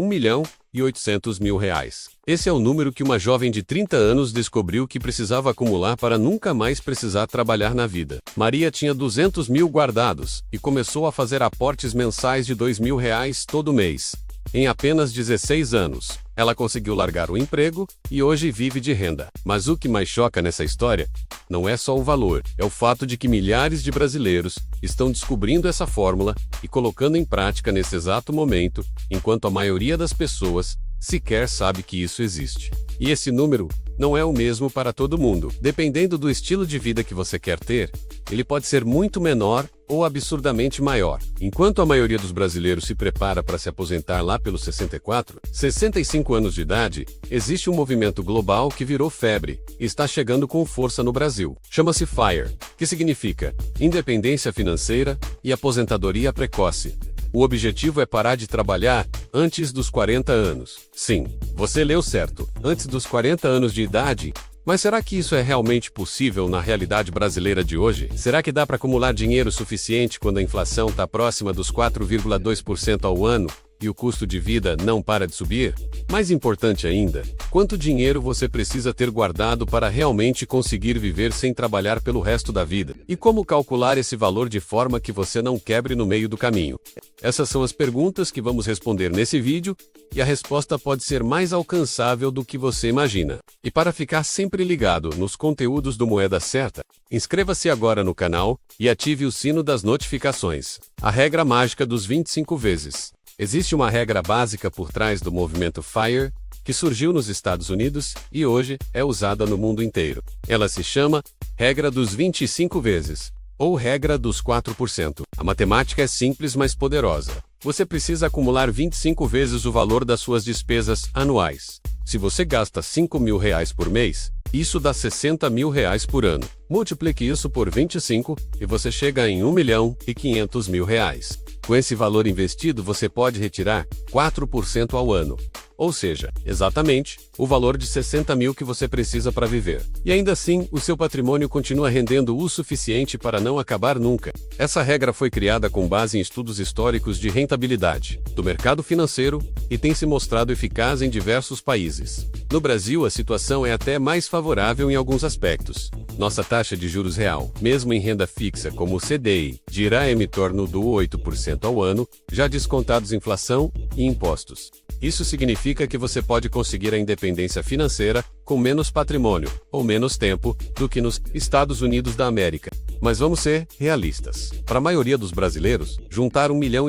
R$ 1.800.000. Esse é o número que uma jovem de 30 anos descobriu que precisava acumular para nunca mais precisar trabalhar na vida. Maria tinha 200 mil guardados e começou a fazer aportes mensais de R$ 2.000 todo mês. Em apenas 16 anos, ela conseguiu largar o emprego e hoje vive de renda. Mas o que mais choca nessa história não é só o valor, é o fato de que milhares de brasileiros estão descobrindo essa fórmula e colocando em prática nesse exato momento, enquanto a maioria das pessoas sequer sabe que isso existe. E esse número não é o mesmo para todo mundo. Dependendo do estilo de vida que você quer ter, ele pode ser muito menor ou absurdamente maior. Enquanto a maioria dos brasileiros se prepara para se aposentar lá pelos 64, 65 anos de idade, existe um movimento global que virou febre e está chegando com força no Brasil. Chama-se FIRE, que significa Independência Financeira e Aposentadoria Precoce. O objetivo é parar de trabalhar antes dos 40 anos. Sim, você leu certo, antes dos 40 anos de idade. Mas será que isso é realmente possível na realidade brasileira de hoje? Será que dá para acumular dinheiro suficiente quando a inflação está próxima dos 4,2% ao ano e o custo de vida não para de subir? Mais importante ainda, quanto dinheiro você precisa ter guardado para realmente conseguir viver sem trabalhar pelo resto da vida? E como calcular esse valor de forma que você não quebre no meio do caminho? Essas são as perguntas que vamos responder nesse vídeo, e a resposta pode ser mais alcançável do que você imagina. E para ficar sempre ligado nos conteúdos do Moeda Certa, inscreva-se agora no canal e ative o sino das notificações. A regra mágica dos 25 vezes. Existe uma regra básica por trás do movimento FIRE, que surgiu nos Estados Unidos e hoje é usada no mundo inteiro. Ela se chama Regra dos 25 vezes, ou Regra dos 4%. A matemática é simples, mas poderosa. Você precisa acumular 25 vezes o valor das suas despesas anuais. Se você gasta R$ 5.000 por mês, isso dá R$ 60.000 por ano. Multiplique isso por 25 e você chega em R$ 1.500.000. Com esse valor investido, você pode retirar 4% ao ano. Ou seja, exatamente, o valor de 60 mil que você precisa para viver. E ainda assim, o seu patrimônio continua rendendo o suficiente para não acabar nunca. Essa regra foi criada com base em estudos históricos de rentabilidade do mercado financeiro e tem se mostrado eficaz em diversos países. No Brasil, a situação é até mais favorável em alguns aspectos. Nossa taxa de juros real, mesmo em renda fixa como o CDI, gira em torno do 8% ao ano, já descontados inflação e impostos. Isso significa que você pode conseguir a independência financeira com menos patrimônio, ou menos tempo, do que nos Estados Unidos da América. Mas vamos ser realistas. Para a maioria dos brasileiros, juntar R$ 1,5 milhão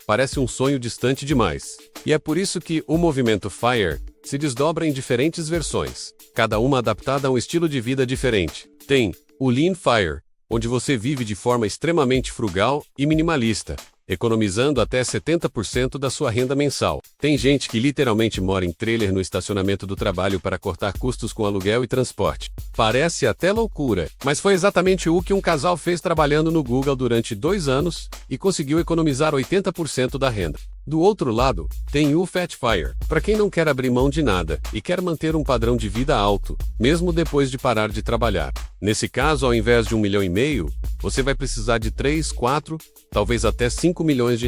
parece um sonho distante demais. E é por isso que o movimento FIRE se desdobra em diferentes versões, cada uma adaptada a um estilo de vida diferente. Tem o Lean FIRE, onde você vive de forma extremamente frugal e minimalista, economizando até 70% da sua renda mensal. Tem gente que literalmente mora em trailer no estacionamento do trabalho para cortar custos com aluguel e transporte. Parece até loucura, mas foi exatamente o que um casal fez trabalhando no Google durante 2 anos e conseguiu economizar 80% da renda. Do outro lado, tem o Fat FIRE, para quem não quer abrir mão de nada e quer manter um padrão de vida alto, mesmo depois de parar de trabalhar. Nesse caso, ao invés de R$ 1,5 milhão, você vai precisar de 3, 4, talvez até R$ 5 milhões.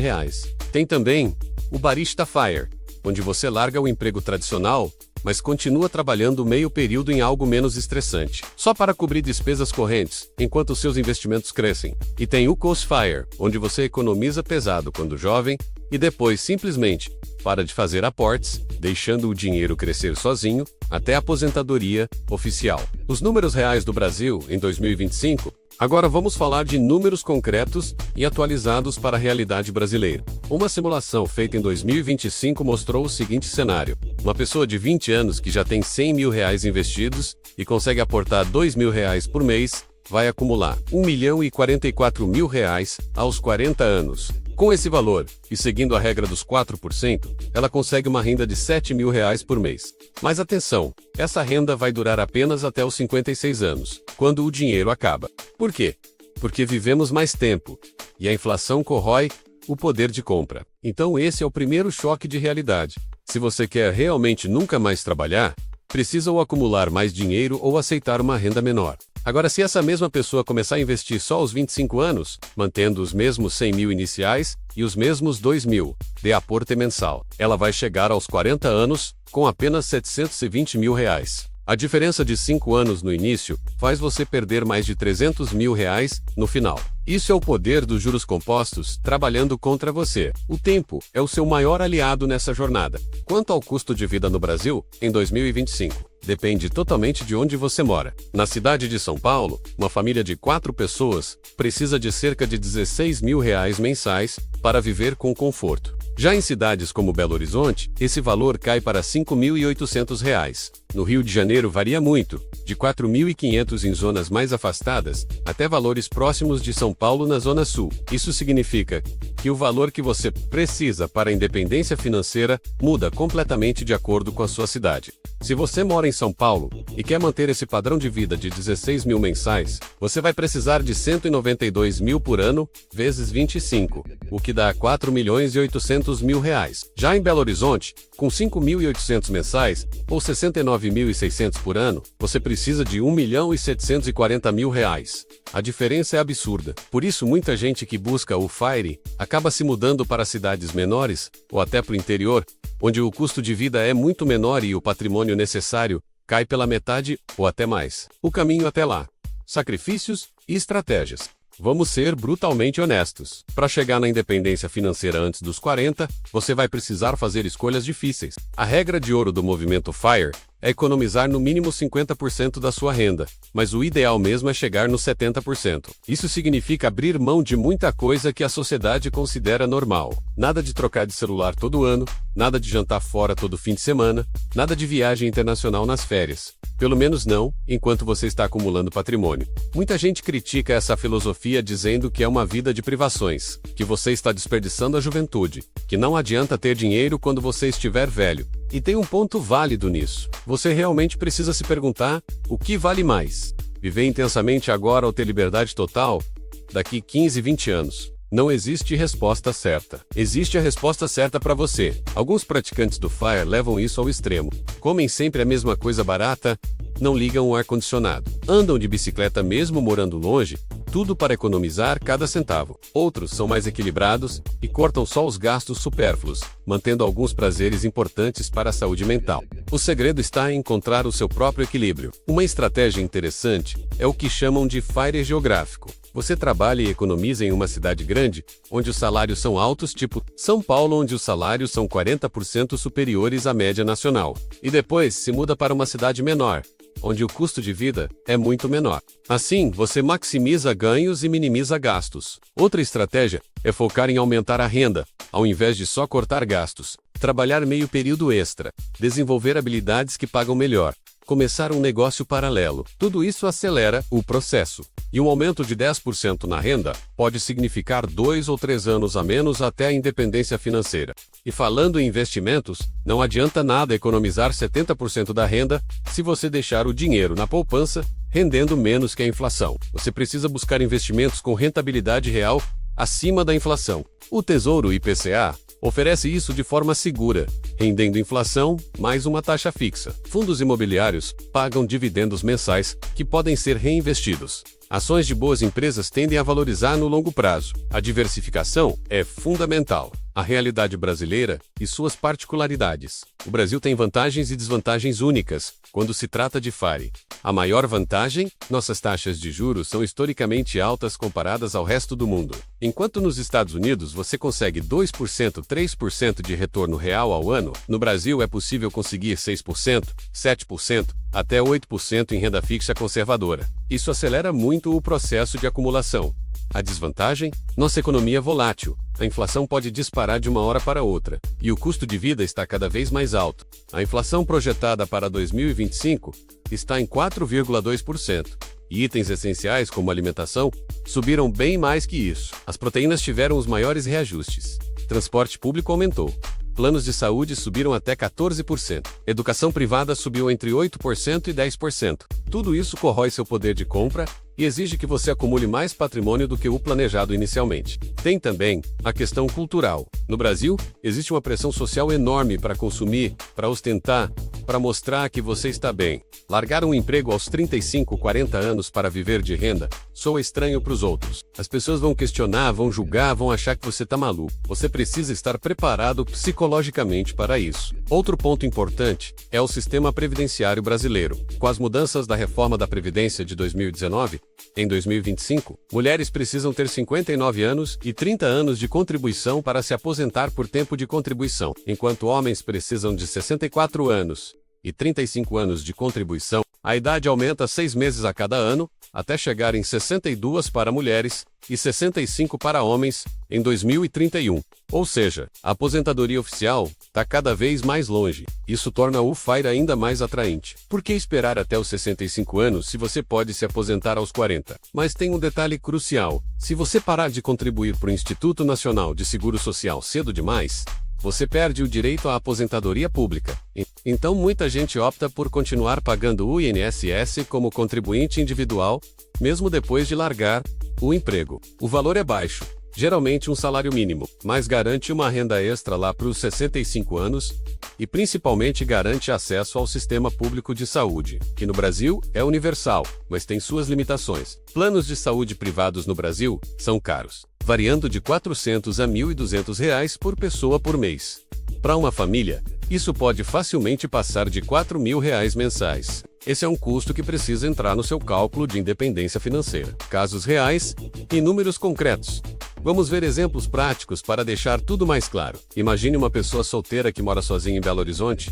Tem também o Barista FIRE, onde você larga o emprego tradicional, mas continua trabalhando meio período em algo menos estressante, só para cobrir despesas correntes, enquanto seus investimentos crescem. E tem o Coast FIRE, onde você economiza pesado quando jovem, e depois simplesmente para de fazer aportes, deixando o dinheiro crescer sozinho, até a aposentadoria oficial. Os números reais do Brasil em 2025. Agora vamos falar de números concretos e atualizados para a realidade brasileira. Uma simulação feita em 2025 mostrou o seguinte cenário. Uma pessoa de 20 anos que já tem R$ 100.000 investidos e consegue aportar R$ 2.000 por mês, vai acumular R$ 1.044.000 aos 40 anos. Com esse valor, e seguindo a regra dos 4%, ela consegue uma renda de R$ 7.000 por mês. Mas atenção, essa renda vai durar apenas até os 56 anos, quando o dinheiro acaba. Por quê? Porque vivemos mais tempo, e a inflação corrói o poder de compra. Então esse é o primeiro choque de realidade. Se você quer realmente nunca mais trabalhar, precisa ou acumular mais dinheiro ou aceitar uma renda menor. Agora, se essa mesma pessoa começar a investir só aos 25 anos, mantendo os mesmos 100 mil iniciais e os mesmos 2 mil de aporte mensal, ela vai chegar aos 40 anos com apenas 720 mil reais. A diferença de 5 anos no início faz você perder mais de 300 mil reais no final. Isso é o poder dos juros compostos trabalhando contra você. O tempo é o seu maior aliado nessa jornada. Quanto ao custo de vida no Brasil, em 2025, depende totalmente de onde você mora. Na cidade de São Paulo, uma família de 4 pessoas precisa de cerca de 16 mil reais mensais para viver com conforto. Já em cidades como Belo Horizonte, esse valor cai para R$ 5.800. No Rio de Janeiro varia muito, de 4.500 em zonas mais afastadas, até valores próximos de São Paulo na Zona Sul. Isso significa que o valor que você precisa para a independência financeira muda completamente de acordo com a sua cidade. Se você mora em São Paulo e quer manter esse padrão de vida de 16 mil mensais, você vai precisar de 192 mil por ano, vezes 25, o que dá 4.800.000 reais. Já em Belo Horizonte, com 5.800 mensais, ou 69.600 por ano, você precisa de 1.740.000 reais. A diferença é absurda. Por isso, muita gente que busca o FIRE acaba se mudando para cidades menores, ou até para o interior, onde o custo de vida é muito menor e o patrimônio necessário cai pela metade ou até mais. O caminho até lá: sacrifícios e estratégias. Vamos ser brutalmente honestos. Para chegar na independência financeira antes dos 40, você vai precisar fazer escolhas difíceis. A regra de ouro do movimento FIRE é economizar no mínimo 50% da sua renda, mas o ideal mesmo é chegar nos 70%. Isso significa abrir mão de muita coisa que a sociedade considera normal. Nada de trocar de celular todo ano, nada de jantar fora todo fim de semana, nada de viagem internacional nas férias. Pelo menos não, enquanto você está acumulando patrimônio. Muita gente critica essa filosofia dizendo que é uma vida de privações, que você está desperdiçando a juventude, que não adianta ter dinheiro quando você estiver velho. E tem um ponto válido nisso. Você realmente precisa se perguntar: o que vale mais? Viver intensamente agora ou ter liberdade total daqui 15, 20 anos? Não existe resposta certa. Existe a resposta certa para você. Alguns praticantes do FIRE levam isso ao extremo. Comem sempre a mesma coisa barata, não ligam o ar-condicionado, andam de bicicleta mesmo morando longe, tudo para economizar cada centavo. Outros são mais equilibrados e cortam só os gastos supérfluos, mantendo alguns prazeres importantes para a saúde mental. O segredo está em encontrar o seu próprio equilíbrio. Uma estratégia interessante é o que chamam de FIRE geográfico. Você trabalha e economiza em uma cidade grande, onde os salários são altos, tipo São Paulo, onde os salários são 40% superiores à média nacional. E depois se muda para uma cidade menor, onde o custo de vida é muito menor. Assim, você maximiza ganhos e minimiza gastos. Outra estratégia é focar em aumentar a renda, ao invés de só cortar gastos. Trabalhar meio período extra, desenvolver habilidades que pagam melhor, começar um negócio paralelo. Tudo isso acelera o processo. E um aumento de 10% na renda pode significar 2 ou 3 anos a menos até a independência financeira. E falando em investimentos, não adianta nada economizar 70% da renda se você deixar o dinheiro na poupança, rendendo menos que a inflação. Você precisa buscar investimentos com rentabilidade real acima da inflação. O Tesouro IPCA oferece isso de forma segura, rendendo inflação mais uma taxa fixa. Fundos imobiliários pagam dividendos mensais que podem ser reinvestidos. Ações de boas empresas tendem a valorizar no longo prazo. A diversificação é fundamental. A realidade brasileira e suas particularidades. O Brasil tem vantagens e desvantagens únicas quando se trata de FIRE. A maior vantagem: nossas taxas de juros são historicamente altas comparadas ao resto do mundo. Enquanto nos Estados Unidos você consegue 2%, 3% de retorno real ao ano, no Brasil é possível conseguir 6%, 7%, até 8% em renda fixa conservadora. Isso acelera muito o processo de acumulação. A desvantagem? Nossa economia é volátil. A inflação pode disparar de uma hora para outra, e o custo de vida está cada vez mais alto. A inflação projetada para 2025 está em 4,2%. E itens essenciais como alimentação subiram bem mais que isso. As proteínas tiveram os maiores reajustes. Transporte público aumentou. Planos de saúde subiram até 14%. Educação privada subiu entre 8% e 10%. Tudo isso corrói seu poder de compra e exige que você acumule mais patrimônio do que o planejado inicialmente. Tem também a questão cultural. No Brasil, existe uma pressão social enorme para consumir, para ostentar, para mostrar que você está bem. Largar um emprego aos 35, 40 anos para viver de renda soa estranho para os outros. As pessoas vão questionar, vão julgar, vão achar que você está maluco. Você precisa estar preparado psicologicamente para isso. Outro ponto importante é o sistema previdenciário brasileiro. Com as mudanças da reforma da Previdência de 2019, em 2025, mulheres precisam ter 59 anos e 30 anos de contribuição para se aposentar por tempo de contribuição, enquanto homens precisam de 64 anos e 35 anos de contribuição. A idade aumenta 6 meses a cada ano, até chegar em 62 para mulheres e 65 para homens em 2031. Ou seja, a aposentadoria oficial está cada vez mais longe. Isso torna o FIRE ainda mais atraente. Por que esperar até os 65 anos se você pode se aposentar aos 40? Mas tem um detalhe crucial. Se você parar de contribuir para o Instituto Nacional de Seguro Social cedo demais, você perde o direito à aposentadoria pública. Então muita gente opta por continuar pagando o INSS como contribuinte individual, mesmo depois de largar o emprego. O valor é baixo, geralmente um salário mínimo, mas garante uma renda extra lá para os 65 anos e principalmente garante acesso ao sistema público de saúde, que no Brasil é universal, mas tem suas limitações. Planos de saúde privados no Brasil são caros, variando de R$ 400 a R$ 1.200 por pessoa por mês. Para uma família, isso pode facilmente passar de R$ 4.000 mensais. Esse é um custo que precisa entrar no seu cálculo de independência financeira. Casos reais e números concretos. Vamos ver exemplos práticos para deixar tudo mais claro. Imagine uma pessoa solteira que mora sozinha em Belo Horizonte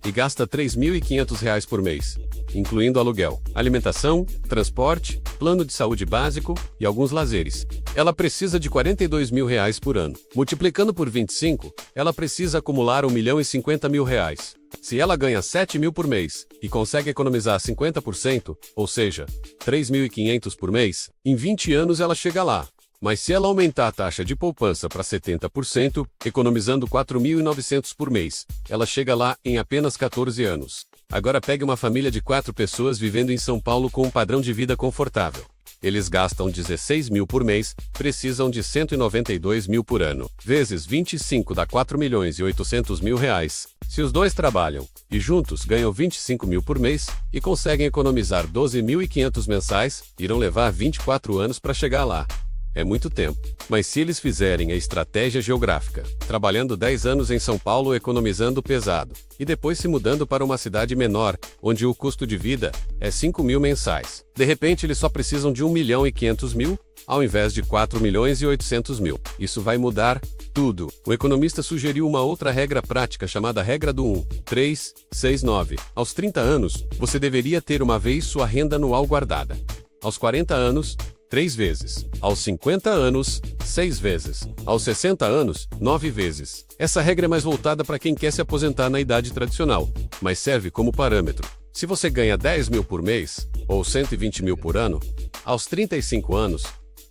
e gasta R$ 3.500 por mês, incluindo aluguel, alimentação, transporte, plano de saúde básico e alguns lazeres. Ela precisa de R$ 42.000 por ano. Multiplicando por 25, ela precisa acumular R$ 1.050.000. Se ela ganha R$ 7.000 por mês e consegue economizar 50%, ou seja, R$ 3.500 por mês, em 20 anos ela chega lá. Mas se ela aumentar a taxa de poupança para 70%, economizando R$ 4.900 por mês, ela chega lá em apenas 14 anos. Agora pegue uma família de 4 pessoas vivendo em São Paulo com um padrão de vida confortável. Eles gastam R$ 16.000 por mês, precisam de R$ 192.000 por ano. Vezes 25 dá R$ 4.800.000. Se os dois trabalham e juntos ganham R$ 25.000 por mês e conseguem economizar R$ 12.500 mensais, irão levar 24 anos para chegar lá. É muito tempo. Mas se eles fizerem a estratégia geográfica, trabalhando 10 anos em São Paulo economizando pesado, e depois se mudando para uma cidade menor, onde o custo de vida é 5.000 mensais, de repente eles só precisam de 1.500.000, ao invés de 4.800.000. Isso vai mudar tudo. O economista sugeriu uma outra regra prática chamada regra do 1, 3, 6, 9. Aos 30 anos, você deveria ter uma vez sua renda anual guardada. Aos 40 anos, 3 vezes. Aos 50 anos, 6 vezes. Aos 60 anos, 9 vezes. Essa regra é mais voltada para quem quer se aposentar na idade tradicional, mas serve como parâmetro. Se você ganha 10.000 por mês, ou 120.000 por ano, aos 35 anos,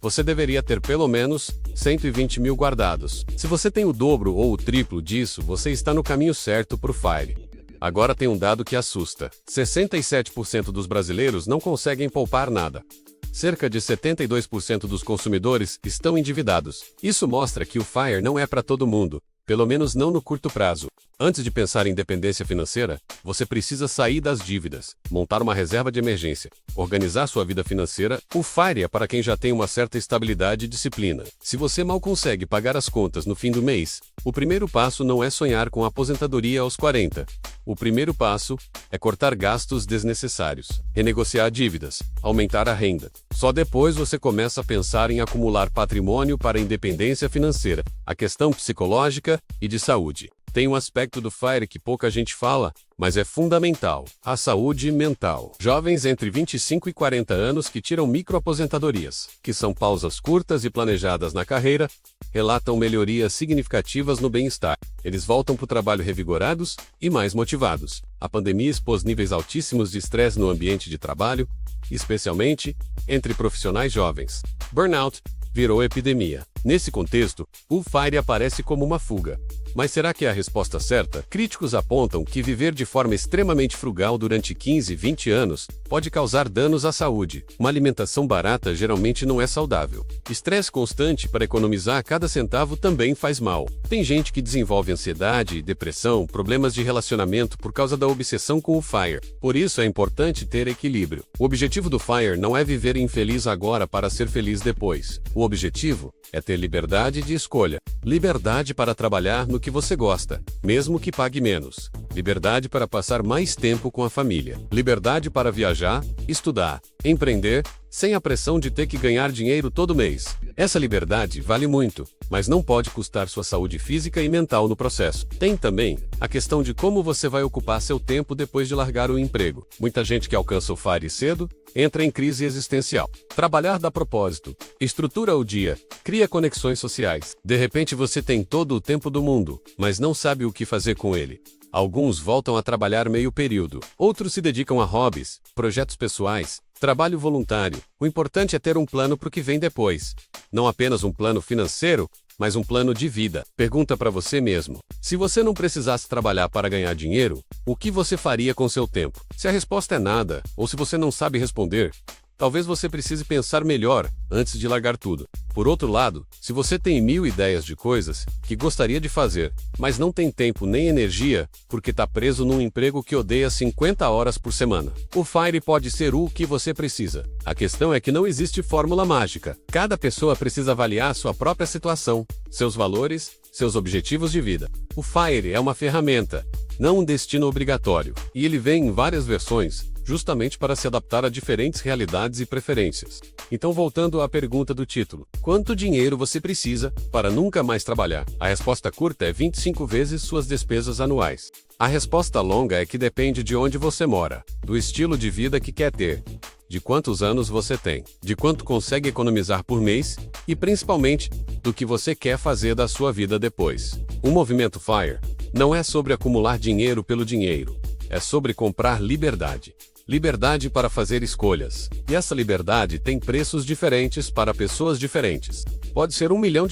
você deveria ter pelo menos 120.000 guardados. Se você tem o dobro ou o triplo disso, você está no caminho certo para o FIRE. Agora tem um dado que assusta. 67% dos brasileiros não conseguem poupar nada. Cerca de 72% dos consumidores estão endividados. Isso mostra que o FIRE não é para todo mundo, pelo menos não no curto prazo. Antes de pensar em independência financeira, você precisa sair das dívidas, montar uma reserva de emergência, organizar sua vida financeira. O FIRE é para quem já tem uma certa estabilidade e disciplina. Se você mal consegue pagar as contas no fim do mês, o primeiro passo não é sonhar com a aposentadoria aos 40. O primeiro passo é cortar gastos desnecessários, renegociar dívidas, aumentar a renda. Só depois você começa a pensar em acumular patrimônio para a independência financeira, a questão psicológica e de saúde. Tem um aspecto do FIRE que pouca gente fala, mas é fundamental: a saúde mental. Jovens entre 25 e 40 anos que tiram microaposentadorias, que são pausas curtas e planejadas na carreira, relatam melhorias significativas no bem-estar. Eles voltam para o trabalho revigorados e mais motivados. A pandemia expôs níveis altíssimos de estresse no ambiente de trabalho, especialmente entre profissionais jovens. Burnout virou epidemia. Nesse contexto, o FIRE aparece como uma fuga. Mas será que é a resposta certa? Críticos apontam que viver de forma extremamente frugal durante 15, 20 anos pode causar danos à saúde. Uma alimentação barata geralmente não é saudável. Estresse constante para economizar cada centavo também faz mal. Tem gente que desenvolve ansiedade, depressão, problemas de relacionamento por causa da obsessão com o FIRE. Por isso é importante ter equilíbrio. O objetivo do FIRE não é viver infeliz agora para ser feliz depois. O objetivo é ter liberdade de escolha. Liberdade para trabalhar no que você gosta, mesmo que pague menos. Liberdade para passar mais tempo com a família. Liberdade para viajar, estudar, empreender, sem a pressão de ter que ganhar dinheiro todo mês. Essa liberdade vale muito, mas não pode custar sua saúde física e mental no processo. Tem também a questão de como você vai ocupar seu tempo depois de largar o emprego. Muita gente que alcança o FIRE cedo entra em crise existencial. Trabalhar dá propósito, estrutura o dia, cria conexões sociais. De repente você tem todo o tempo do mundo, mas não sabe o que fazer com ele. Alguns voltam a trabalhar meio período, outros se dedicam a hobbies, projetos pessoais, trabalho voluntário. O importante é ter um plano para o que vem depois. Não apenas um plano financeiro, mas um plano de vida. Pergunta para você mesmo: se você não precisasse trabalhar para ganhar dinheiro, o que você faria com seu tempo? Se a resposta é nada, ou se você não sabe responder, talvez você precise pensar melhor antes de largar tudo. Por outro lado, se você tem 1000 ideias de coisas que gostaria de fazer, mas não tem tempo nem energia, porque está preso num emprego que odeia 50 horas por semana, o FIRE pode ser o que você precisa. A questão é que não existe fórmula mágica. Cada pessoa precisa avaliar sua própria situação, seus valores, seus objetivos de vida. O FIRE é uma ferramenta, não um destino obrigatório, e ele vem em várias versões, justamente para se adaptar a diferentes realidades e preferências. Então, voltando à pergunta do título: quanto dinheiro você precisa para nunca mais trabalhar? A resposta curta é 25 vezes suas despesas anuais. A resposta longa é que depende de onde você mora, do estilo de vida que quer ter, de quantos anos você tem, de quanto consegue economizar por mês e, principalmente, do que você quer fazer da sua vida depois. O movimento FIRE não é sobre acumular dinheiro pelo dinheiro, é sobre comprar liberdade. Liberdade para fazer escolhas. E essa liberdade tem preços diferentes para pessoas diferentes. Pode ser R$1 milhão,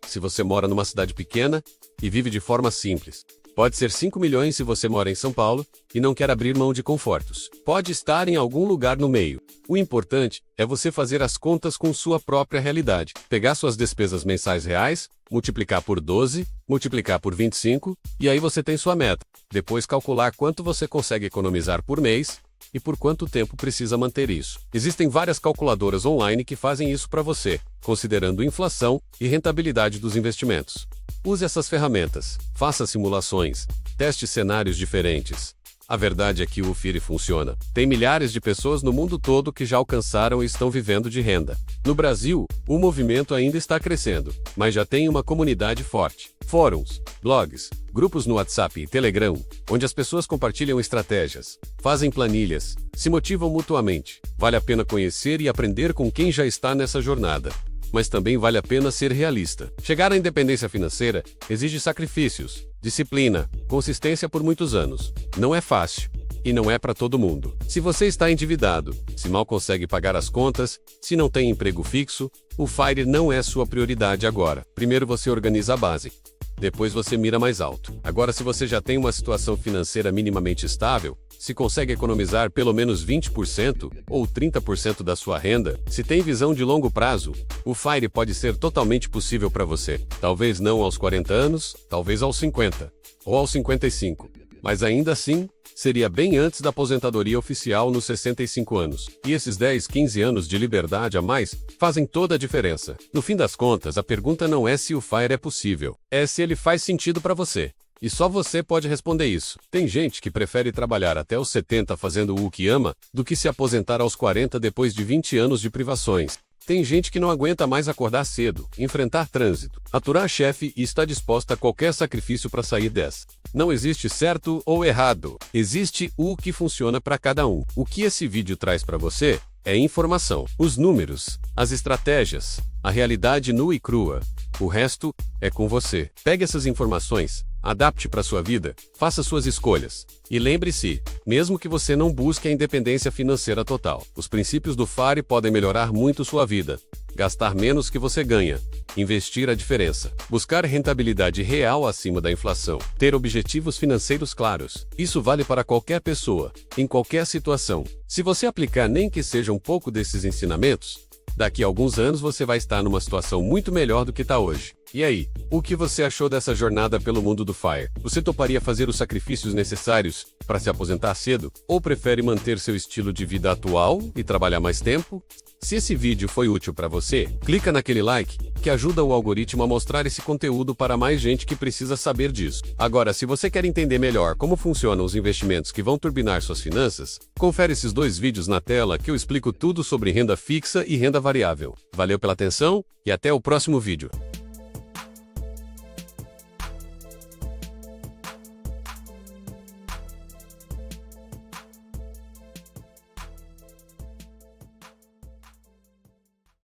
se você mora numa cidade pequena e vive de forma simples. Pode ser 5 milhões se você mora em São Paulo e não quer abrir mão de confortos. Pode estar em algum lugar no meio. O importante é você fazer as contas com sua própria realidade. Pegar suas despesas mensais reais, multiplicar por 12, multiplicar por 25, e aí você tem sua meta. Depois calcular quanto você consegue economizar por mês e por quanto tempo precisa manter isso. Existem várias calculadoras online que fazem isso para você, considerando inflação e rentabilidade dos investimentos. Use essas ferramentas, faça simulações, teste cenários diferentes. A verdade é que o FIRE funciona. Tem milhares de pessoas no mundo todo que já alcançaram e estão vivendo de renda. No Brasil, o movimento ainda está crescendo, mas já tem uma comunidade forte. Fóruns, blogs, grupos no WhatsApp e Telegram, onde as pessoas compartilham estratégias, fazem planilhas, se motivam mutuamente. Vale a pena conhecer e aprender com quem já está nessa jornada. Mas também vale a pena ser realista. Chegar à independência financeira exige sacrifícios, disciplina, consistência por muitos anos. Não é fácil. E não é para todo mundo. Se você está endividado, se mal consegue pagar as contas, se não tem emprego fixo, o FIRE não é sua prioridade agora. Primeiro você organiza a base. Depois você mira mais alto. Agora, se você já tem uma situação financeira minimamente estável, se consegue economizar pelo menos 20% ou 30% da sua renda, se tem visão de longo prazo, o FIRE pode ser totalmente possível para você. Talvez não aos 40 anos, talvez aos 50 ou aos 55. Mas ainda assim, seria bem antes da aposentadoria oficial nos 65 anos. E esses 10, 15 anos de liberdade a mais fazem toda a diferença. No fim das contas, a pergunta não é se o FIRE é possível, é se ele faz sentido para você. E só você pode responder isso. Tem gente que prefere trabalhar até os 70 fazendo o que ama, do que se aposentar aos 40 depois de 20 anos de privações. Tem gente que não aguenta mais acordar cedo, enfrentar trânsito, aturar chefe e está disposta a qualquer sacrifício para sair dessa. Não existe certo ou errado. Existe o que funciona para cada um. O que esse vídeo traz para você é informação. Os números, as estratégias, a realidade nua e crua. O resto é com você. Pegue essas informações, adapte para sua vida, faça suas escolhas. E lembre-se, mesmo que você não busque a independência financeira total, os princípios do FIRE podem melhorar muito sua vida. Gastar menos que você ganha. Investir a diferença. Buscar rentabilidade real acima da inflação. Ter objetivos financeiros claros. Isso vale para qualquer pessoa, em qualquer situação. Se você aplicar nem que seja um pouco desses ensinamentos, daqui a alguns anos você vai estar numa situação muito melhor do que está hoje. E aí, o que você achou dessa jornada pelo mundo do FIRE? Você toparia fazer os sacrifícios necessários para se aposentar cedo? Ou prefere manter seu estilo de vida atual e trabalhar mais tempo? Se esse vídeo foi útil para você, clica naquele like, que ajuda o algoritmo a mostrar esse conteúdo para mais gente que precisa saber disso. Agora, se você quer entender melhor como funcionam os investimentos que vão turbinar suas finanças, confere esses 2 vídeos na tela que eu explico tudo sobre renda fixa e renda variável. Valeu pela atenção e até o próximo vídeo.